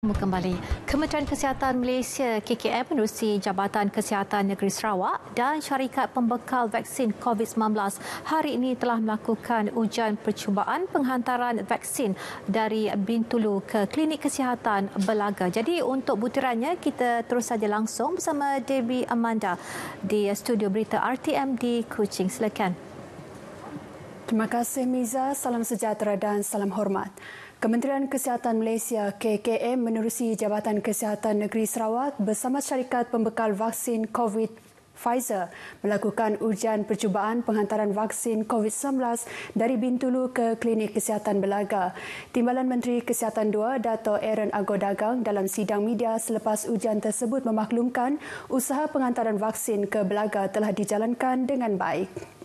Kembali, Kementerian Kesihatan Malaysia KKM menerusi Jabatan Kesihatan Negeri Sarawak dan syarikat pembekal vaksin COVID-19 hari ini telah melakukan ujian percubaan penghantaran vaksin dari Bintulu ke Klinik Kesihatan Belaga. Jadi untuk butirannya kita terus saja langsung bersama Debbie Amanda di studio berita RTM di Kuching. Silakan. Terima kasih Miza, salam sejahtera dan salam hormat. Kementerian Kesihatan Malaysia KKM menerusi Jabatan Kesihatan Negeri Sarawak bersama syarikat pembekal vaksin COVID Pfizer melakukan ujian percubaan penghantaran vaksin COVID-19 dari Bintulu ke Klinik Kesihatan Belaga. Timbalan Menteri Kesihatan II, Dato' Aaron Agodagang dalam sidang media selepas ujian tersebut memaklumkan usaha penghantaran vaksin ke Belaga telah dijalankan dengan baik.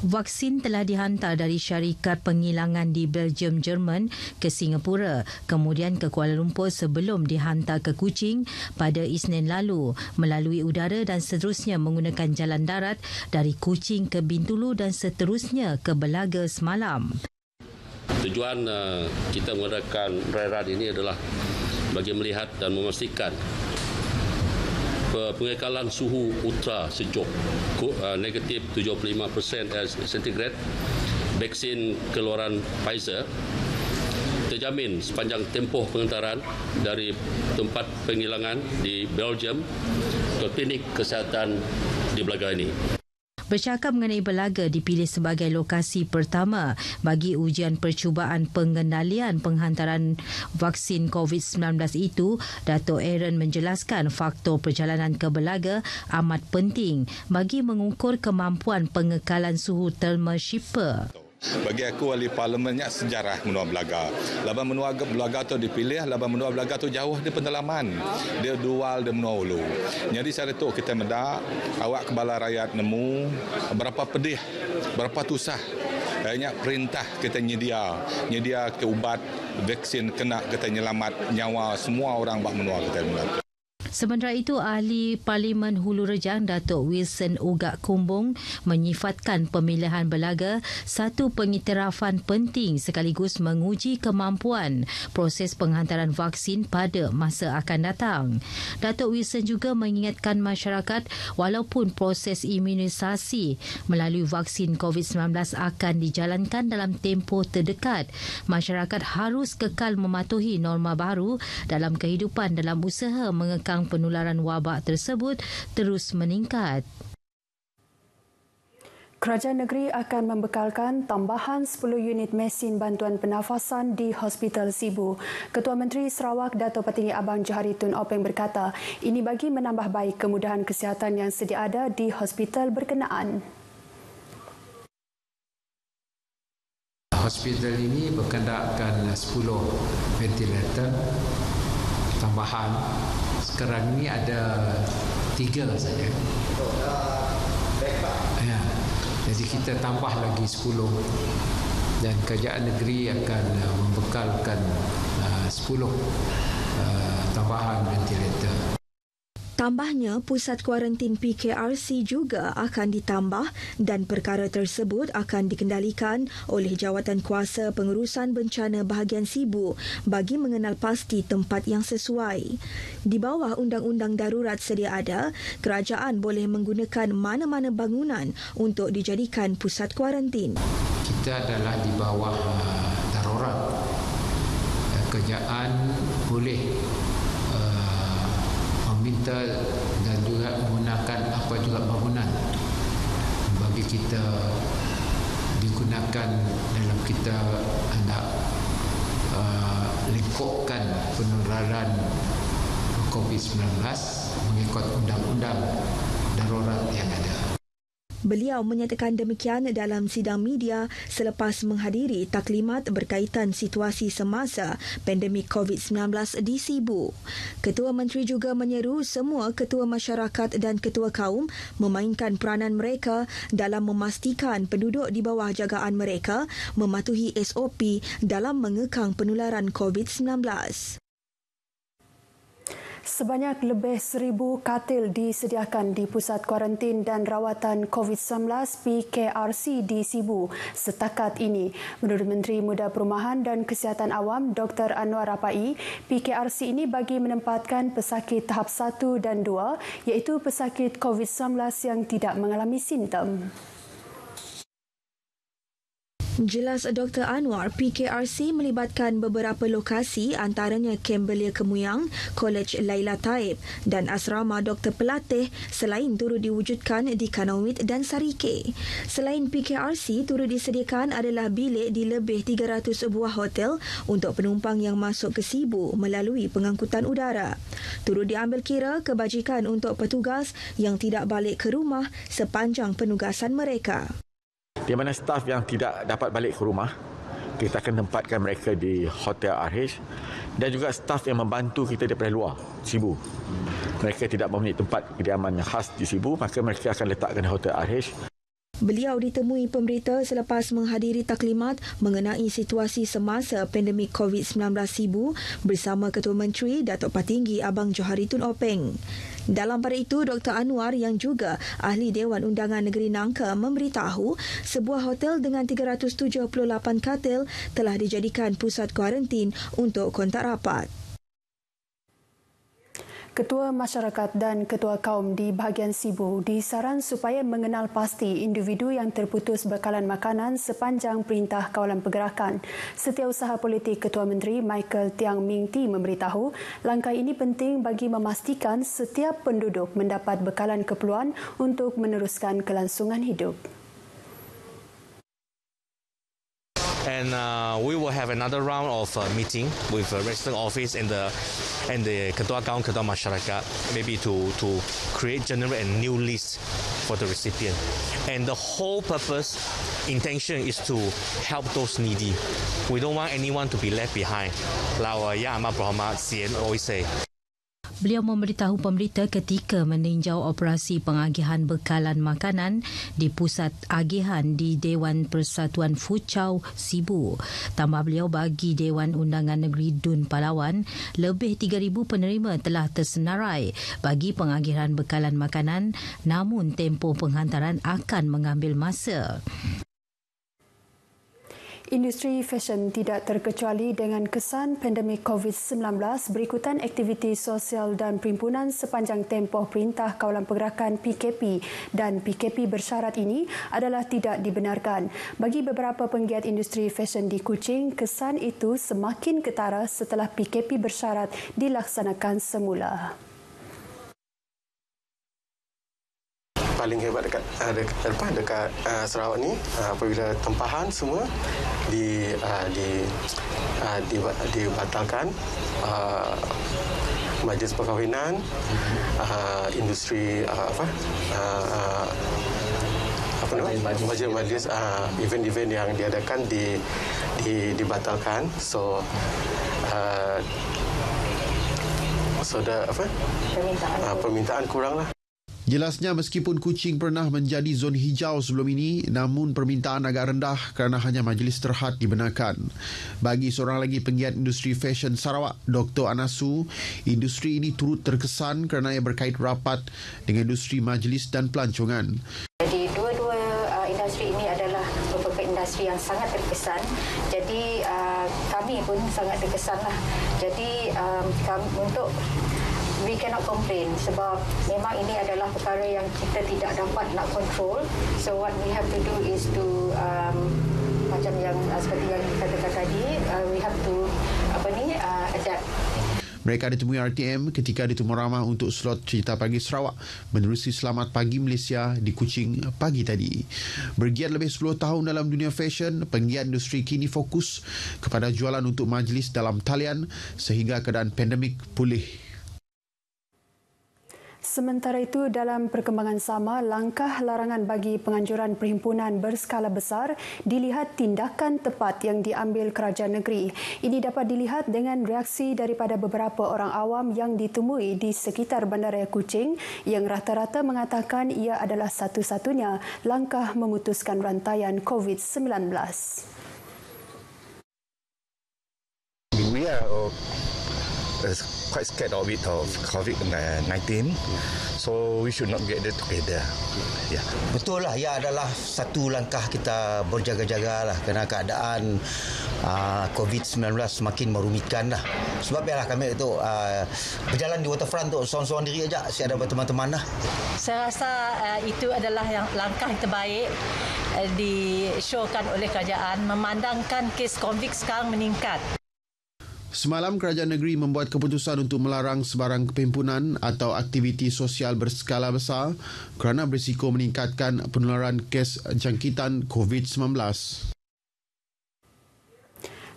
Vaksin telah dihantar dari syarikat penghilangan di Belgium, Jerman ke Singapura, kemudian ke Kuala Lumpur sebelum dihantar ke Kuching pada Isnin lalu melalui udara dan seterusnya menggunakan jalan darat dari Kuching ke Bintulu dan seterusnya ke Belaga semalam. Tujuan kita menggunakan rairan ini adalah bagi melihat dan memastikan pengekalan suhu ultra sejuk negatif 75% sentigrad vaksin keluaran Pfizer terjamin sepanjang tempoh penghantaran dari tempat penghilangan di Belgium ke Klinik Kesihatan di Belaga ini. Bercakap mengenai Belaga dipilih sebagai lokasi pertama bagi ujian percubaan pengendalian penghantaran vaksin COVID-19 itu, Dato' Aaron menjelaskan faktor perjalanan ke Belaga amat penting bagi mengukur kemampuan pengekalan suhu thermal shipper. Bagi aku wali parlimennya sejarah menua Belaga. Laban menua Belaga tu dipilih, laban menua Belaga tu jauh di pendalaman. Dia dual di menua Ulu. Jadi saya tu kita mendak awak kebala rakyat nemu berapa pedih, berapa tusah. Banyak perintah kita nyedia ke ubat vaksin kena kita nyelamat nyawa semua orang bak menua kita menua. Sementara itu, Ahli Parlimen Hulu Rejang Datuk Wilson Ugak Kumbung menyifatkan pemilihan Belaga satu pengiktirafan penting sekaligus menguji kemampuan proses penghantaran vaksin pada masa akan datang. Datuk Wilson juga mengingatkan masyarakat walaupun proses imunisasi melalui vaksin COVID-19 akan dijalankan dalam tempoh terdekat, masyarakat harus kekal mematuhi norma baru dalam kehidupan dalam usaha mengekang penularan wabak tersebut terus meningkat. Kerajaan negeri akan membekalkan tambahan 10 unit mesin bantuan pernafasan di Hospital Sibu. Ketua Menteri Sarawak Dato' Patinggi Abang Johari Tun Openg berkata, ini bagi menambah baik kemudahan kesihatan yang sedia ada di hospital berkenaan. Hospital ini berkendakkan 10 ventilator tambahan. Sekarang ini ada 3 saja. Ya, jadi kita tambah lagi 10 dan kerajaan negeri akan membekalkan 10 tambahan ventilator. Tambahnya, pusat kuarantin PKRC juga akan ditambah dan perkara tersebut akan dikendalikan oleh Jawatan Kuasa Pengurusan Bencana Bahagian Sibu bagi mengenal pasti tempat yang sesuai. Di bawah Undang-Undang Darurat sedia ada, kerajaan boleh menggunakan mana-mana bangunan untuk dijadikan pusat kuarantin. Kita adalah di bawah darurat. Kerajaan boleh meminta dan juga menggunakan apa juga bangunan bagi kita digunakan dalam kita hendak lingkupkan penularan COVID-19 mengikut undang-undang darurat yang ada. Beliau menyatakan demikian dalam sidang media selepas menghadiri taklimat berkaitan situasi semasa pandemik COVID-19 di Sibu. Ketua Menteri juga menyeru semua ketua masyarakat dan ketua kaum memainkan peranan mereka dalam memastikan penduduk di bawah jagaan mereka mematuhi SOP dalam mengekang penularan COVID-19. Sebanyak lebih 1,000 katil disediakan di Pusat Kuarantin dan Rawatan COVID-19 PKRC di Sibu setakat ini. Menurut Menteri Muda Perumahan dan Kesihatan Awam Dr. Anwar Rapai, PKRC ini bagi menempatkan pesakit tahap 1 dan 2 iaitu pesakit COVID-19 yang tidak mengalami simptom. Jelas Dr. Anwar, PKRC melibatkan beberapa lokasi antaranya Kem Belia Kemuyang, Kolej Laila Taib dan Asrama Dr. Pelatih selain turut diwujudkan di Kanawit dan Sarike. Selain PKRC, turut disediakan adalah bilik di lebih 300 buah hotel untuk penumpang yang masuk ke Sibu melalui pengangkutan udara. Turut diambil kira kebajikan untuk petugas yang tidak balik ke rumah sepanjang penugasan mereka. Di mana staf yang tidak dapat balik ke rumah, kita akan tempatkan mereka di Hotel RH dan juga staf yang membantu kita daripada luar Sibu. Mereka tidak mempunyai tempat kediaman yang khas di Sibu, maka mereka akan letakkan di Hotel RH. Beliau ditemui pemberita selepas menghadiri taklimat mengenai situasi semasa pandemik COVID-19 Sibu bersama Ketua Menteri Datuk Patinggi Abang Johari Tun Openg. Dalam pada itu, Dr. Anwar yang juga Ahli Dewan Undangan Negeri Nangka memberitahu sebuah hotel dengan 378 katil telah dijadikan pusat kuarantin untuk kontak rapat. Ketua Masyarakat dan Ketua Kaum di bahagian Sibu disaran supaya mengenal pasti individu yang terputus bekalan makanan sepanjang Perintah Kawalan Pergerakan. Setiausaha Politik Ketua Menteri Michael Tiang Ming Ti memberitahu langkah ini penting bagi memastikan setiap penduduk mendapat bekalan keperluan untuk meneruskan kelangsungan hidup. And we will have another round of meeting with the resident office and the Ketua Kaum, Ketua Masyarakat, maybe to create, generate a new list for the recipient. And the whole purpose, intention is to help those needy. We don't want anyone to be left behind. Like our Yang Amat Berhormat CN always say. Beliau memberitahu pemberita ketika meninjau operasi pengagihan bekalan makanan di pusat agihan di Dewan Persatuan Fuchau Sibu. Tambah beliau, bagi Dewan Undangan Negeri Dun Palawan, lebih 3,000 penerima telah tersenarai bagi pengagihan bekalan makanan, namun tempoh penghantaran akan mengambil masa. Industri fashion tidak terkecuali dengan kesan pandemik COVID-19 berikutan aktiviti sosial dan perhimpunan sepanjang tempoh Perintah Kawalan Pergerakan PKP dan PKP bersyarat ini adalah tidak dibenarkan. Bagi beberapa penggiat industri fashion di Kuching, kesan itu semakin ketara setelah PKP bersyarat dilaksanakan semula. Paling hebat dekat Sarawak ni apabila tempahan semua dibatalkan, majlis perkahwinan, industri majlis event-event yang diadakan dibatalkan. So permintaan kuranglah. Jelasnya, meskipun Kuching pernah menjadi zon hijau sebelum ini, namun permintaan agak rendah kerana hanya majlis terhad dibenarkan. Bagi seorang lagi penggiat industri fashion Sarawak, Dr. Anasu, industri ini turut terkesan kerana ia berkait rapat dengan industri majlis dan pelancongan. Jadi dua-dua industri ini adalah beberapa industri yang sangat terkesan. Jadi kami pun sangat terkesanlah. Jadi untuk we cannot complain sebab memang ini adalah perkara yang kita tidak dapat nak control. So what we have to do is to macam yang seperti yang dikatakan tadi, we have to adapt. Mereka ditemui RTM ketika ditemu ramah untuk slot Cerita Pagi Sarawak menerusi Selamat Pagi Malaysia di Kuching pagi tadi. Bergiat lebih 10 tahun dalam dunia fashion, penggiat industri kini fokus kepada jualan untuk majlis dalam talian sehingga keadaan pandemik pulih. Sementara itu, dalam perkembangan sama, langkah larangan bagi penganjuran perhimpunan berskala besar dilihat tindakan tepat yang diambil kerajaan negeri. Ini dapat dilihat dengan reaksi daripada beberapa orang awam yang ditemui di sekitar Bandaraya Kuching yang rata-rata mengatakan ia adalah satu-satunya langkah memutuskan rantaian COVID-19. We are quite scared of COVID-19. So we should not get there together. Yeah. Betul lah, ia adalah satu langkah kita berjaga-jaga lah kerana keadaan COVID-19 semakin merumitkan lah. Sebab biarlah kami itu berjalan di waterfront tu seorang-seorang diri aja, si ada berteman-teman lah. Saya rasa itu adalah yang langkah yang terbaik disyorkan oleh kerajaan memandangkan kes COVID sekarang meningkat. Semalam, kerajaan negeri membuat keputusan untuk melarang sebarang kepimpunan atau aktiviti sosial berskala besar kerana berisiko meningkatkan penularan kes jangkitan COVID-19.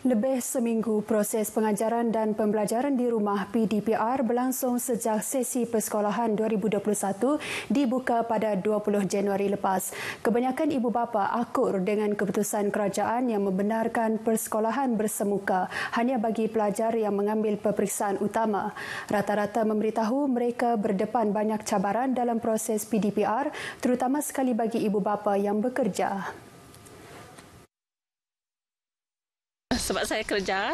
Lebih seminggu proses pengajaran dan pembelajaran di rumah PDPR berlangsung sejak sesi persekolahan 2021 dibuka pada 20 Januari lepas. Kebanyakan ibu bapa akur dengan keputusan kerajaan yang membenarkan persekolahan bersemuka hanya bagi pelajar yang mengambil peperiksaan utama. Rata-rata memberitahu mereka berdepan banyak cabaran dalam proses PDPR, terutama sekali bagi ibu bapa yang bekerja. Sebab saya kerja,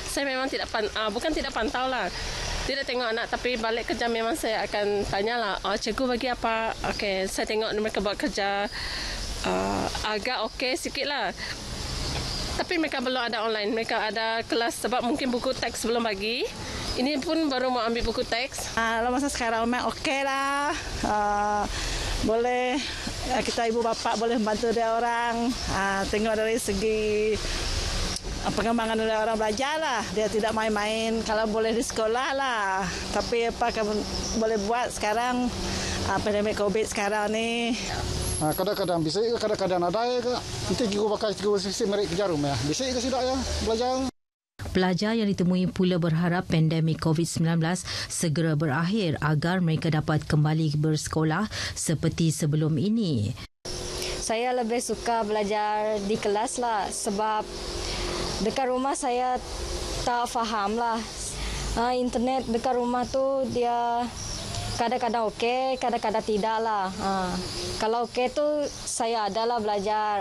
saya memang bukan tidak pantau lah. Tidak tengok anak, tapi balik kerja memang saya akan tanyalah, cikgu bagi apa? Okey, saya tengok mereka buat kerja agak okey sikit lah. Tapi mereka belum ada online, mereka ada kelas sebab mungkin buku teks belum bagi. Ini pun baru mau ambil buku teks. Masa sekarang memang okey lah. Boleh, kita ibu bapa boleh membantu dia orang. Tengok dari segi pengembangan oleh orang belajar lah. Dia tidak main-main kalau boleh di sekolah lah. Tapi apa kamu boleh buat sekarang pandemik COVID sekarang ni. Kadang-kadang bisa ke, kadang-kadang ada ke. Nanti cikgu bakal cikgu sisi merik ke jarum ya. Bisa ke tidak ya belajar. Pelajar yang ditemui pula berharap pandemik COVID-19 segera berakhir agar mereka dapat kembali bersekolah seperti sebelum ini. Saya lebih suka belajar di kelas lah sebab dekat rumah saya tak faham lah. Internet dekat rumah tu dia kadang-kadang okey, kadang-kadang tidak lah. Kalau okey tu saya adalah belajar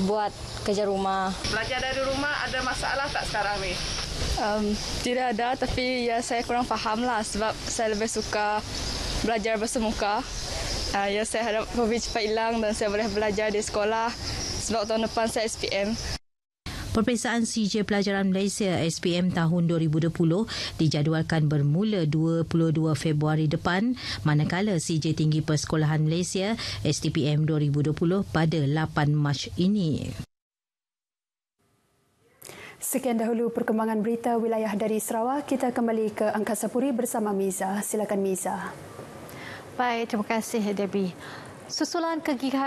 buat kerja rumah. Belajar dari rumah ada masalah tak sekarang ni? Tidak ada, tapi ya saya kurang faham lah sebab saya lebih suka belajar bersemuka. Ya saya harap COVID cepat hilang dan saya boleh belajar di sekolah sebab tahun depan saya SPM. Peperiksaan CJ Pelajaran Malaysia SPM tahun 2020 dijadualkan bermula 22 Februari depan, manakala CJ Tinggi Persekolahan Malaysia STPM 2020 pada 8 Mac ini. Sekian dahulu perkembangan berita wilayah dari Sarawak. Kita kembali ke Angkasa Puri bersama Miza. Silakan Miza. Baik, terima kasih Debbie. Susulan kegigihan